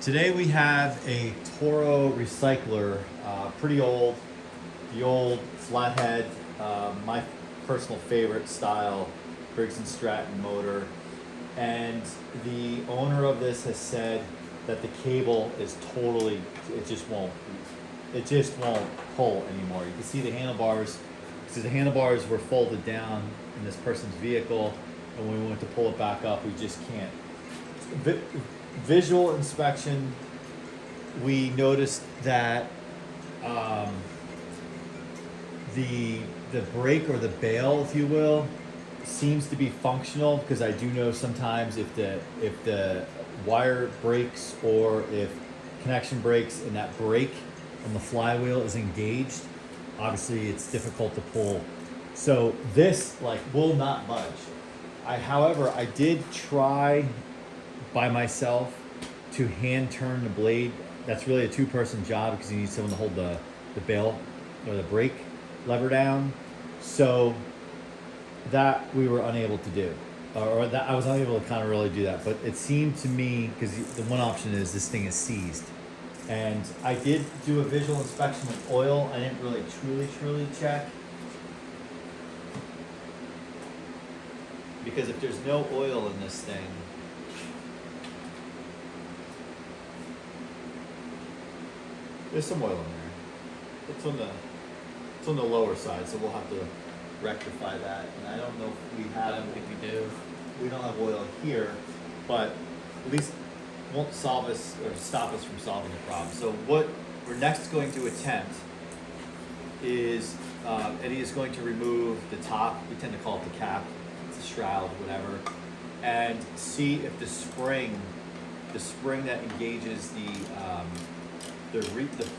Today we have a Toro Recycler, pretty old, the old flathead, my personal favorite style, Briggs and Stratton motor. And the owner of this has said that the cable is totally, it just won't pull anymore. You can see the handlebars, because the handlebars were folded down in this person's vehicle, and when we went to pull it back up, we just can't. Visual inspection, we noticed that the brake, or the bail, if you will, seems to be functional, because I do know sometimes if the wire breaks, or if connection breaks and that brake on the flywheel is engaged, obviously it's difficult to pull. So this will not budge. However, I did try by myself to hand turn the blade. That's really a two-person job, because you need someone to hold the bail or the brake lever down. So that we were unable to do, or that I was unable to kind of really do that. But it seemed to me, because the one option is this thing is seized, and I did do a visual inspection with oil. I didn't really truly check, because if there's no oil in this thing, there's some oil in there. It's on the lower side, so we'll have to rectify that. And I don't know if we have. I don't think we do. We don't have oil here, but at least it won't solve us or stop us from solving the problem. So what we're next going to attempt is Eddie is going to remove the top. We tend to call it the cap. It's a shroud, whatever, and see if the spring that engages the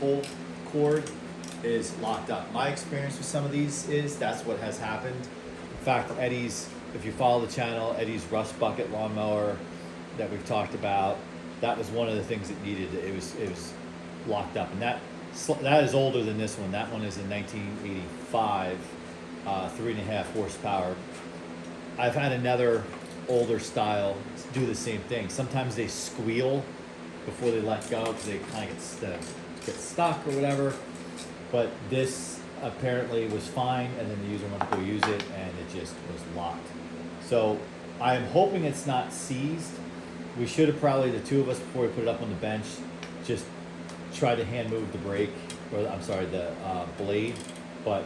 pull cord is locked up. My experience with some of these is that's what has happened. In fact, Eddie's, if you follow the channel, Eddie's rust bucket lawnmower that we've talked about, that was one of the things it needed. It was locked up, and that is older than this one. That one is in 1985, 3.5 horsepower. I've had another older style do the same thing. Sometimes they squeal before they let go, because they kind of get stuck or whatever. But this apparently was fine, and then the user went to go use it, and it just was locked. So I am hoping it's not seized. We should have probably, the two of us, before we put it up on the bench, just try to hand move the brake, or I'm sorry, the blade. But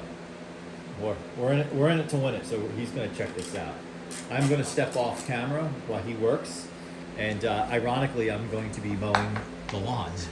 we're in it to win it. So he's going to check this out. I'm going to step off camera while he works. And ironically, I'm going to be mowing the lawns.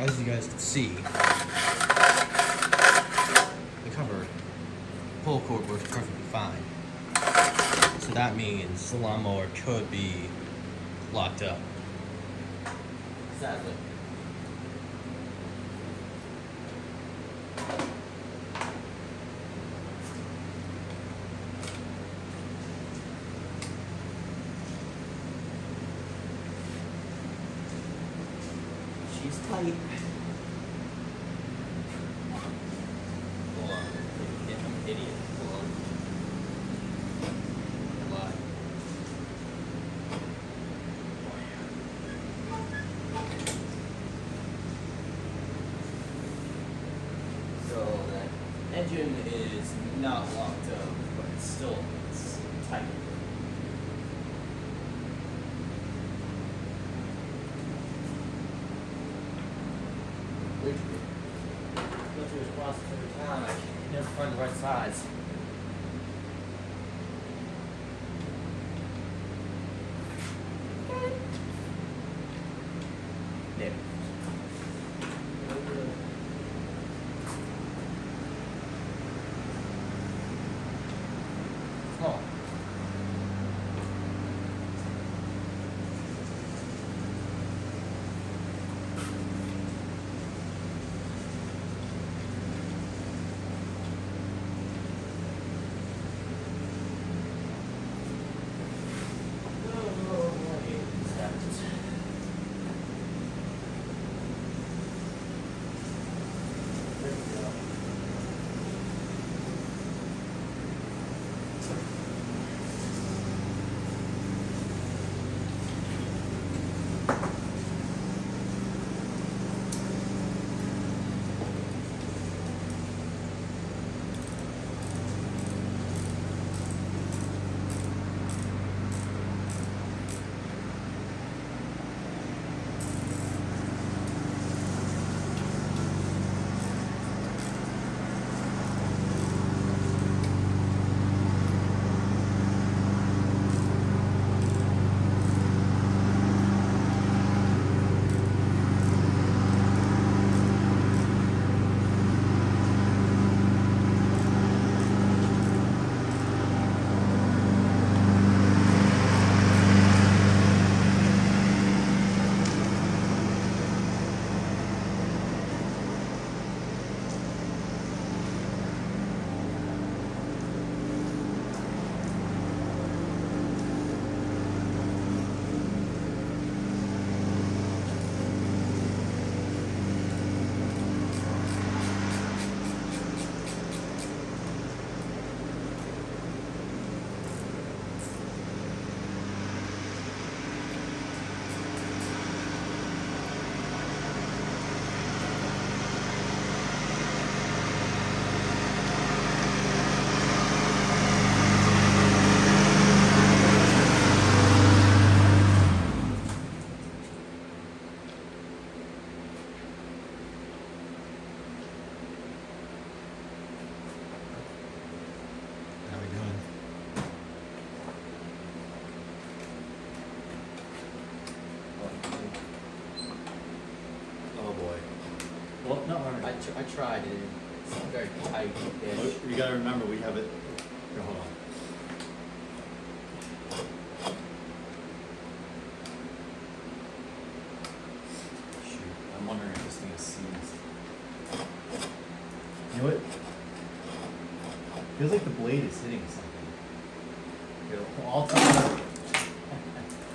as you guys can see, the cover pull cord works perfectly fine. So that means the lawnmower could be locked up. Sadly. She's tight. Hold on. I'm an idiot. Hold on. Lie. So that engine is not locked up, but it's tight. Which go through this process every time. I can never find the right size. There. Small. Well, no, I tried it. It's very tight. you gotta remember we have it. Here, hold on. Shoot, I'm wondering if this thing is seized. You know what? Feels like the blade is hitting something. Here, I'll tell you.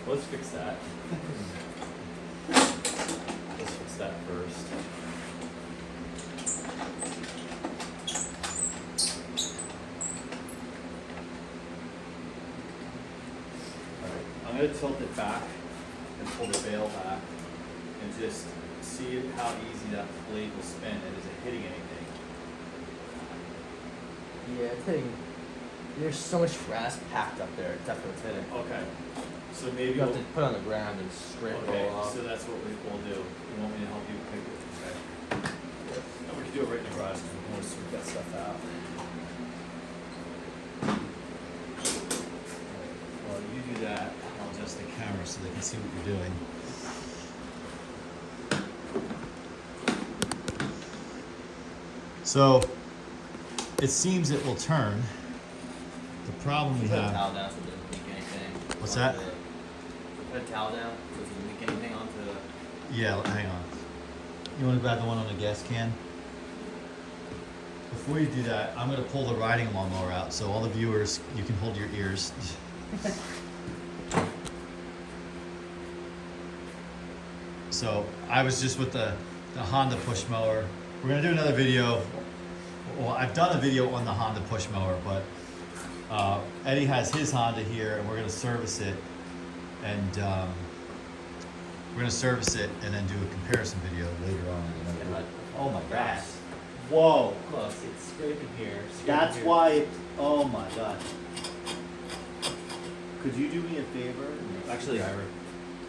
Let's fix that. Let's fix that first. I'm going to tilt it back and pull the bail back and just see how easy that blade will spin and is it hitting anything. Yeah, it's hitting. There's so much grass packed up there. It's definitely hitting. Okay. So maybe you have to put it on the ground and scrape it all off. So that's what we'll do. You want me to help you pick it? Okay. And we can do it right in the garage because we want to sort that stuff out. Well, you do that. I'll adjust the camera so they can see what you're doing. So it seems it will turn. The problem we Put a have. towel down so it doesn't leak anything. What's onto that? Put a towel down so it doesn't leak anything onto Yeah, hang on. You want to grab the one on the gas can? Before you do that, I'm going to pull the riding lawnmower out so all the viewers, you can hold your ears. So I was just with the Honda push mower. We're going to do another video. Well, I've done a video on the Honda push mower, but Eddie has his Honda here and we're going to service it. And we're going to service it and then do a comparison video later on. Oh my gosh. Whoa. Look, it's scraping here. That's why it, oh my gosh. Could you do me a favor? Actually,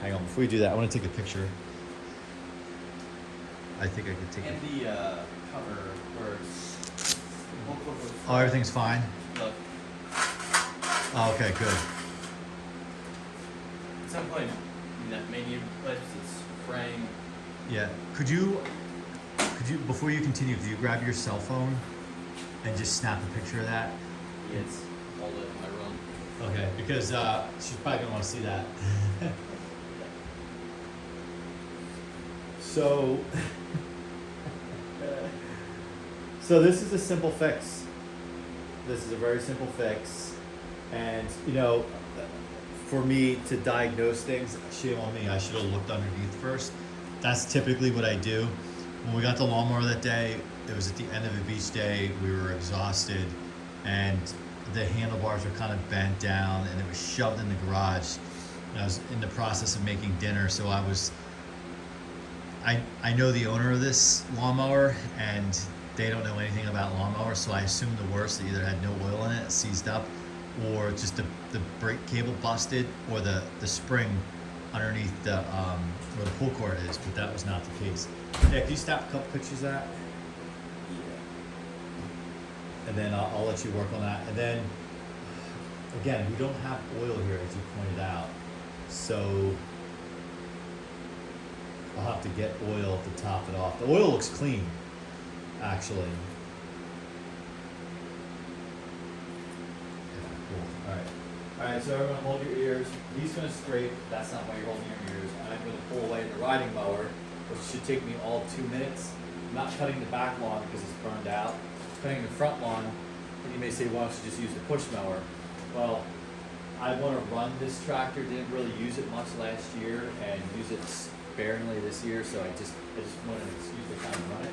hang on, before you do that, I want to take a picture. I think I could take And it. the cover works. Oh, everything's fine? Look, Oh, okay, good. at some point, that menu place it's fraying. Yeah, could you, before you continue, could you grab your cell phone and just snap a picture of that? It's hold it in my room. Okay, because she's probably gonna want to see that. So, so this is a simple fix. This is a very simple fix, and you know, for me to diagnose things, shame on me. I should have looked underneath first. That's typically what I do. When we got the lawnmower that day, it was at the end of a beach day. We were exhausted, and the handlebars were kind of bent down, and it was shoved in the garage. And I was in the process of making dinner, so I know the owner of this lawnmower, and they don't know anything about lawnmowers, so I assumed the worst. It either had no oil in it, seized up, or just the brake cable busted, or the spring underneath the where the pull cord is, but that was not the case. Yeah, can you snap a couple pictures of that? And then I'll let you work on that. And then, again, we don't have oil here, as you pointed out, so I'll have to get oil to top it off. The oil looks clean, actually. Yeah, cool. All right, so everyone hold your ears. He's gonna scrape. That's not why you're holding your ears. I'm gonna pull away the riding mower, which should take me all 2 minutes. I'm not cutting the back lawn because it's burned out. Cutting the front lawn, and you may say, why don't you just use the push mower? Well, I want to run this tractor. Didn't really use it much last year, and use it sparingly this year. So I just wanted an excuse to kind of run it.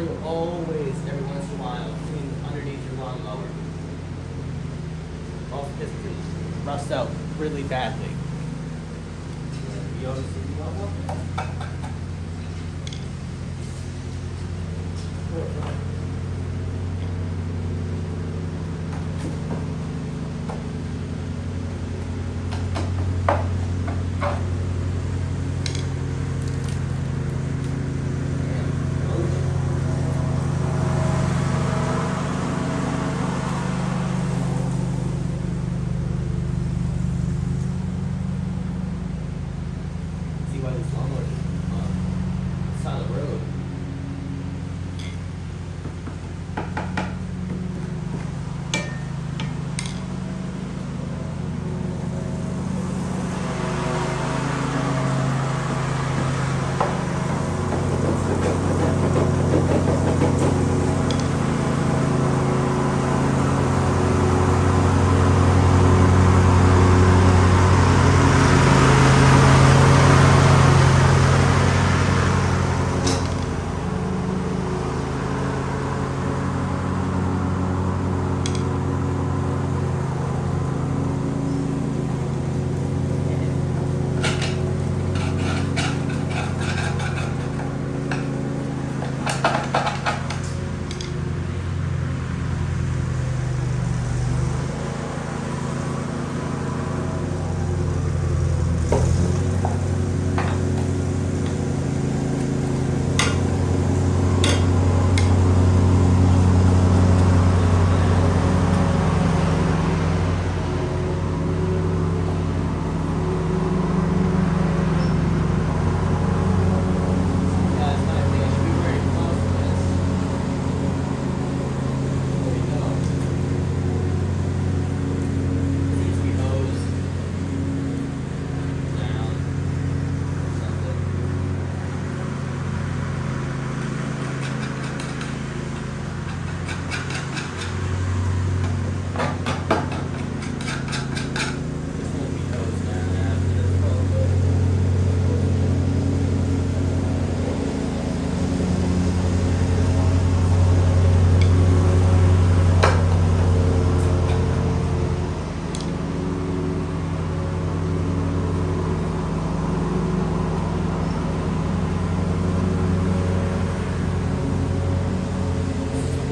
Something will always, every once in a while, clean underneath your lawnmower. Also pistons rust out really badly. You always see the lawnmower? Why this lawnmower is on the road.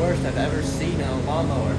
Worst I've ever seen on a lawnmower.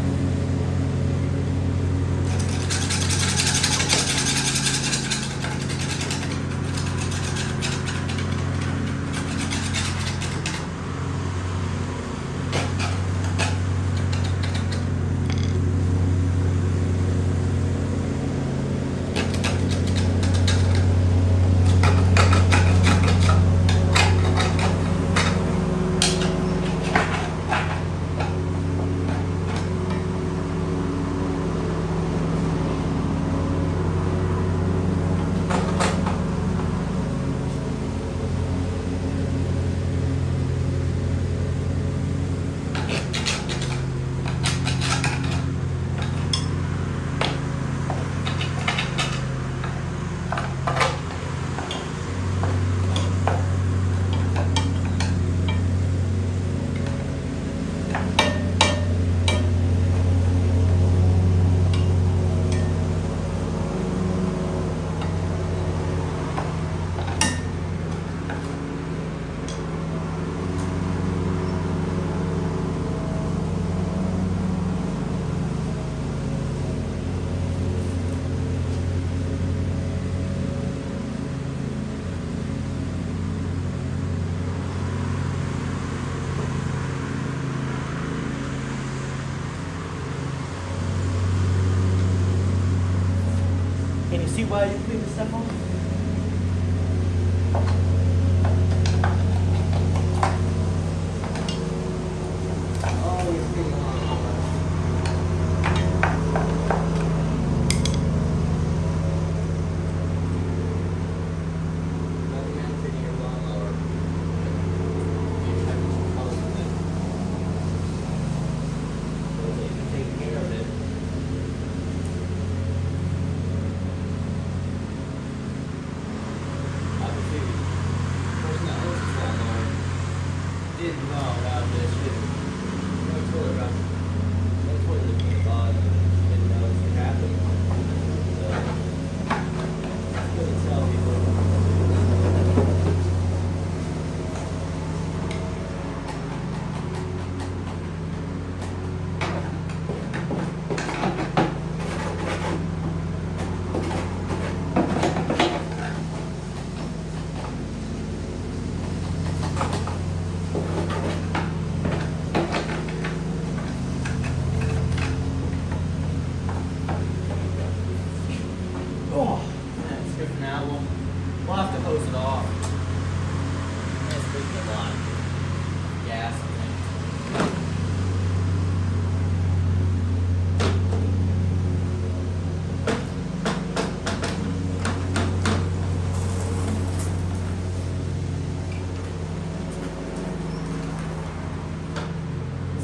Can you see why you clean this stuff off? Oh, you're cleaning Yeah, we'll have to hose it off. That's basically a lot of gas, I think.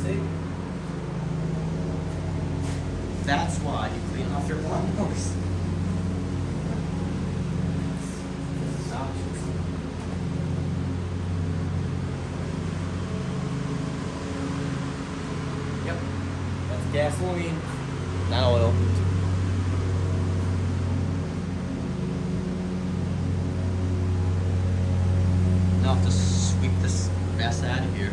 See? That's why you clean off your lawnmowers. Yep, that's gasoline, not oil. Now I'll have to sweep this mess out of here.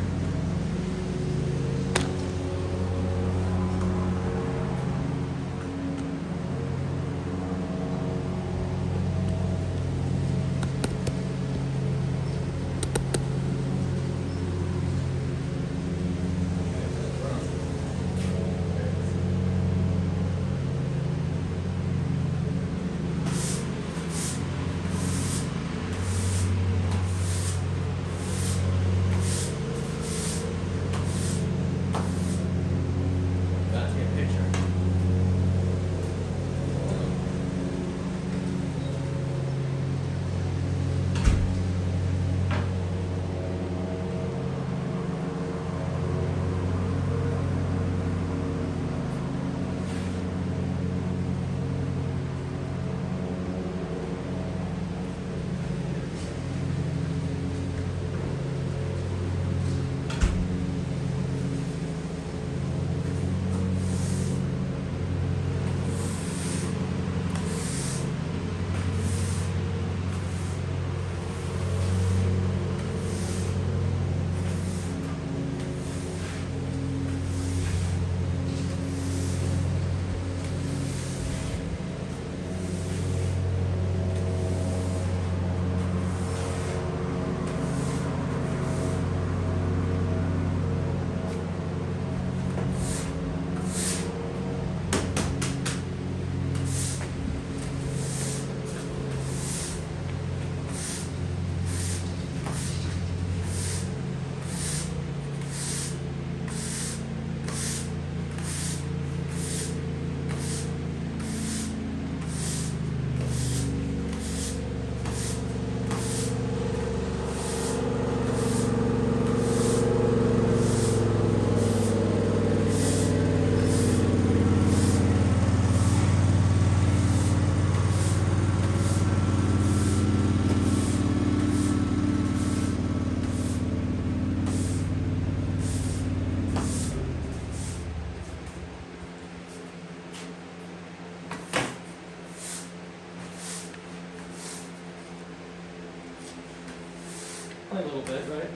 A little bit, right?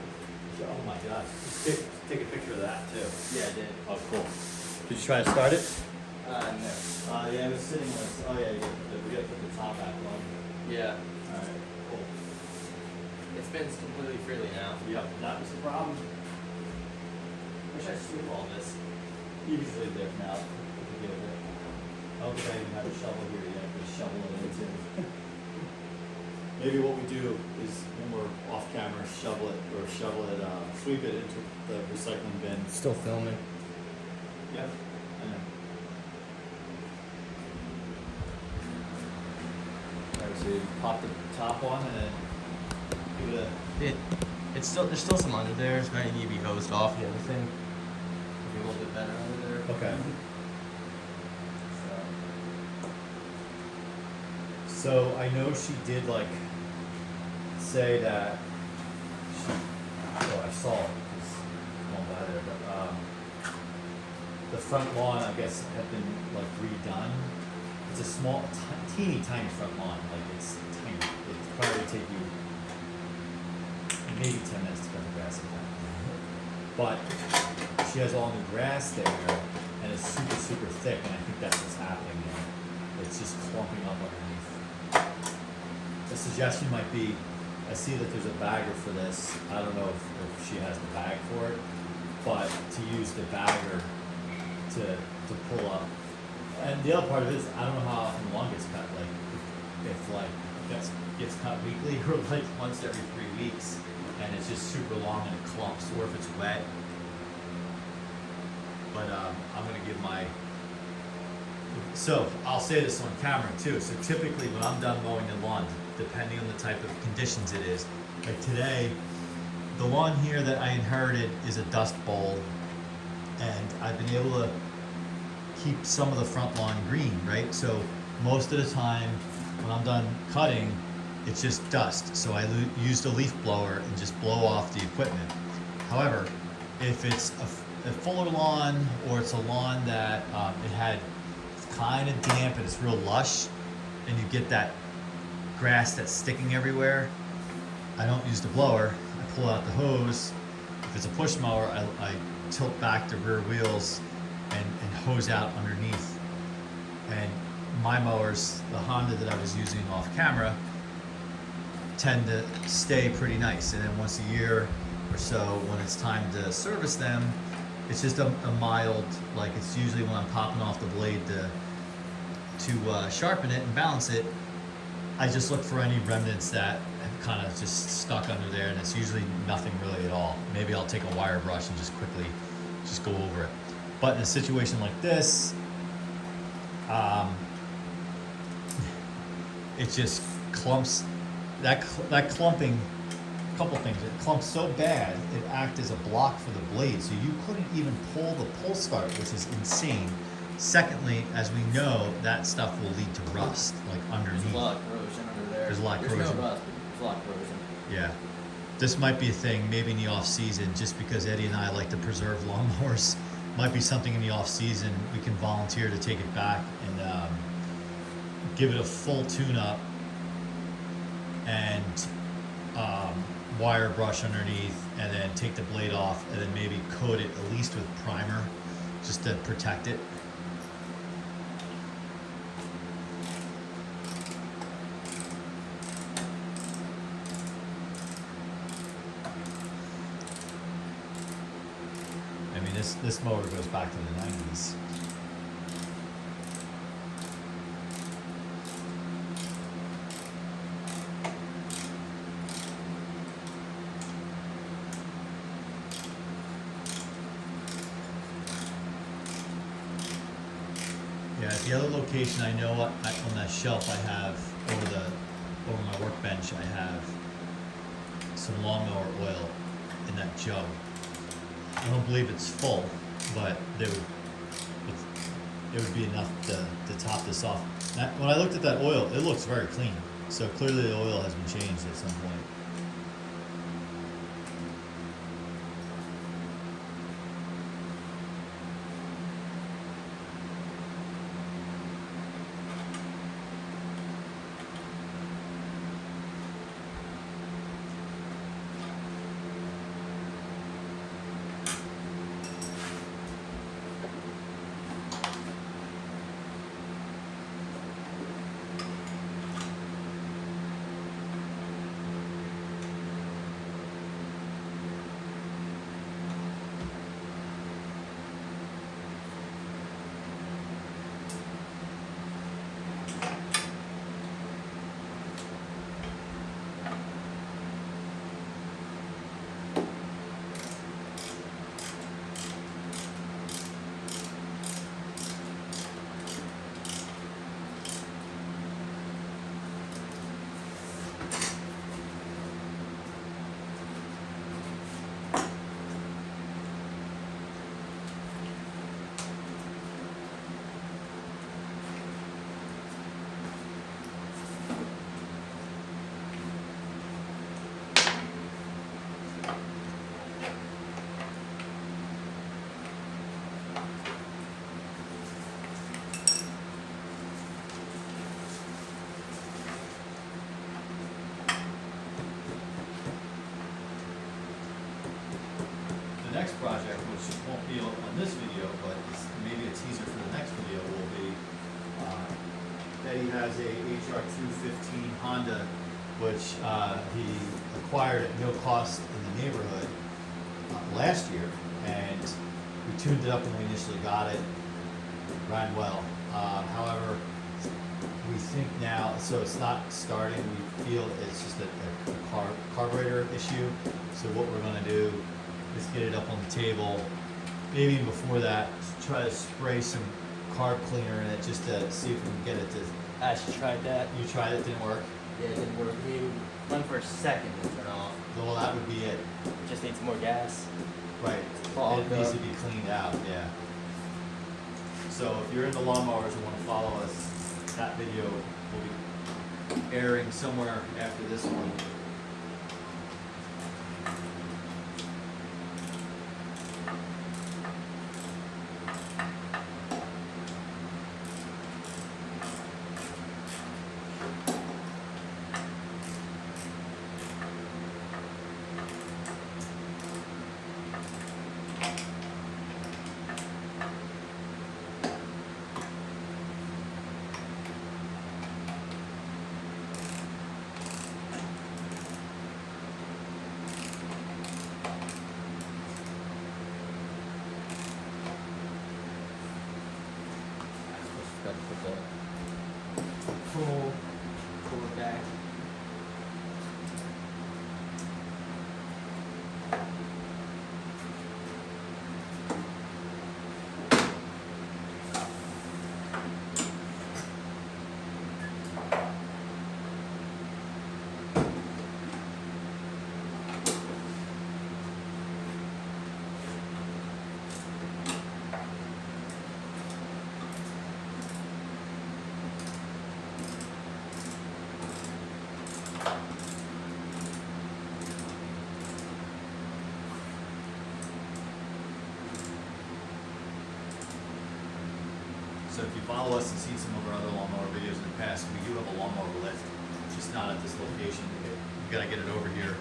Oh my gosh. Take a picture of that too. Yeah, I did. Oh, cool. Did you try to start it? No. Yeah, it was sitting on. Oh yeah, we gotta put the top back on. Yeah. Alright, cool. It spins completely freely now. Yep, that was the problem. Wish I sweep all this. You can leave there for now. I don't think I even have a shovel here yet, but shovel it in too. Maybe what we do is when we're off camera, sweep it into the recycling bin. Still filming. Yep. I know. Alright, so you pop the top on and then give it It's still there's still some under there. It's might need to be hosed off and everything. Be a little bit better under there. Okay. So I know she did like say that she, oh I saw it because I won't buy there, but the front lawn I guess had been like redone. It's a small, teeny tiny front lawn, like it's tiny. It's probably take you maybe 10 minutes to cut the grass in that. But she has all new grass there and it's super, super thick and I think that's what's happening there. It's just clumping up underneath. The suggestion might be, I see that there's a bagger for this. I don't know if she has the bag for it, but to use the bagger to pull up. And the other part of it is, I don't know how often lawn gets cut. Like, if like, that's gets cut weekly or like once every 3 weeks, and it's just super long and it clumps, or if it's wet. But I'm gonna give my. So I'll say this on camera too. So typically when I'm done mowing the lawn, depending on the type of conditions it is, like today, the lawn here that I inherited is a dust bowl, and I've been able to keep some of the front lawn green, right? So most of the time when I'm done cutting, it's just dust. So I used a leaf blower and just blow off the equipment. However, if it's a fuller lawn, or it's a lawn that it had kind of damp and it's real lush, and you get that grass that's sticking everywhere, I don't use the blower. I pull out the hose. If it's a push mower, I tilt back the rear wheels and hose out underneath. And my mowers, the Honda that I was using off camera, tend to stay pretty nice. And then once a year or so, when it's time to service them, it's just a mild, like it's usually when I'm popping off the blade to sharpen it and balance it, I just look for any remnants that have kind of just stuck under there, and it's usually nothing really at all. Maybe I'll take a wire brush and just quickly just go over it. But in a situation like this, it just clumps. That clumping, a couple things. It clumps so bad it acts as a block for the blade, so you couldn't even pull the pull start, which is insane. Secondly, as we know, that stuff will lead to rust, like underneath. There's a lot of corrosion under there. There's a lot of There's corrosion. no rust, but there's a lot of corrosion. Yeah. This might be a thing, maybe in the off season, just because Eddie and I like to preserve lawnmowers. Might be something in the off season we can volunteer to take it back and give it a full tune-up and wire brush underneath, and then take the blade off, and then maybe coat it at least with primer just to protect it. I mean, this mower goes back to the 90s. Yeah, at the other location, I know on that shelf I have over my workbench, I have some lawnmower oil in that jug. I don't believe it's full, but it would be enough to top this off. When I looked at that oil, it looks very clean. So clearly the oil has been changed at some point. Next project, which won't be on this video, but it's maybe a teaser for the next video, will be Eddie has a HR215 Honda, which he acquired at no cost in the neighborhood last year, and we tuned it up when we initially got it. Ran well. However, we think now, so it's not starting, we feel it's just a carburetor issue. So what we're gonna do is get it up on the table, maybe even before that, try to spray some carb cleaner in it just to see if we can get it to, I actually tried that. you tried it, didn't work? Yeah, it didn't work. It went for a second to turn off. Well, that would be it. It just needs more gas. Right, Clog it needs up. to be cleaned out, yeah. So if you're into lawnmowers and want to follow us, that video will be airing somewhere after this one. Got to put the Full back. So if you follow us and seen some of our other lawnmower videos in the past, we do have a lawnmower lift, just not at this location. We gotta get it over here.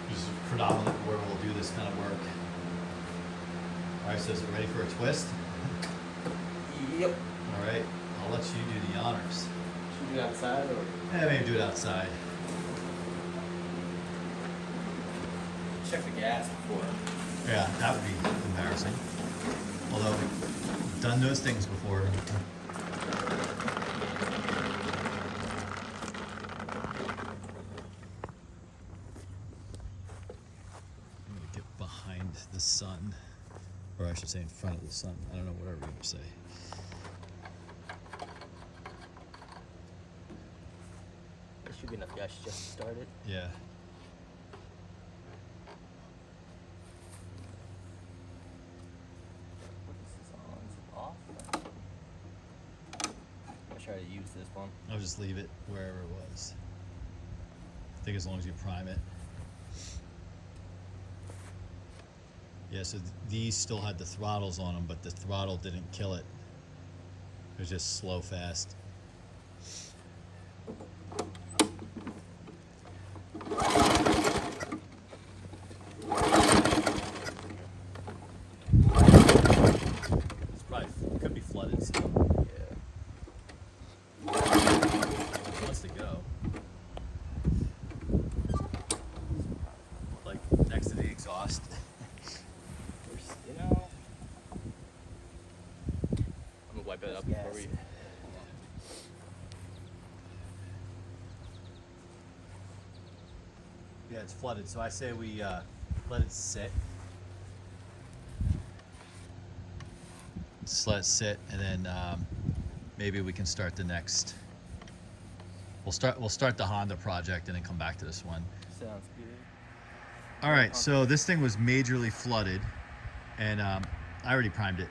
This is predominantly where we'll do this kind of work. All right, so is it ready for a twist? Yep. All right, I'll let you do the honors. Should we do it outside or? Yeah, maybe do it outside. Check the gas before. Yeah, that would be embarrassing. Although, we've done those things before. I'm gonna get behind the sun. Or I should say in front of the sun. I don't know, whatever you say. There should be enough gas just to start it. Yeah. What is this on? Is it off? I'll try to use this one. I'll just leave it wherever it was. I think as long as you prime it. Yeah, so these still had the throttles on them, but the throttle didn't kill it. It was just slow fast. It's probably, could be flooded still. Yeah. It wants to go. Like next to the exhaust. You know, I'm gonna wipe it up before we. Yeah, it's flooded, so I say we let it sit. Just let it sit, and then maybe we can start the next. We'll start the Honda project and then come back to this one. Sounds good. All right, so this thing was majorly flooded, and I already primed it.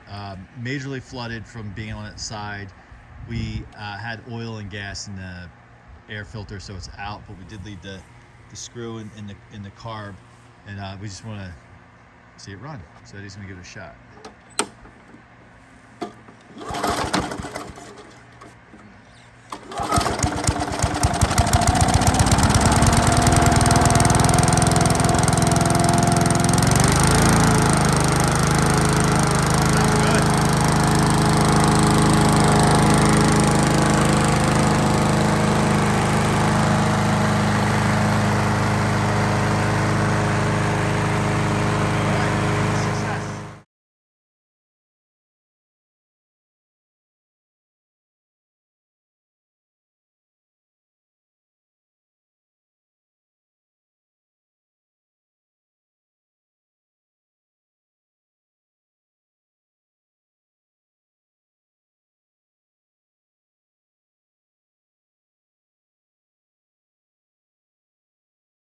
Majorly flooded from being on its side. We had oil and gas in the air filter, so it's out, but we did leave the screw in the carb, and we just want to see it run. So Eddie's gonna give it a shot.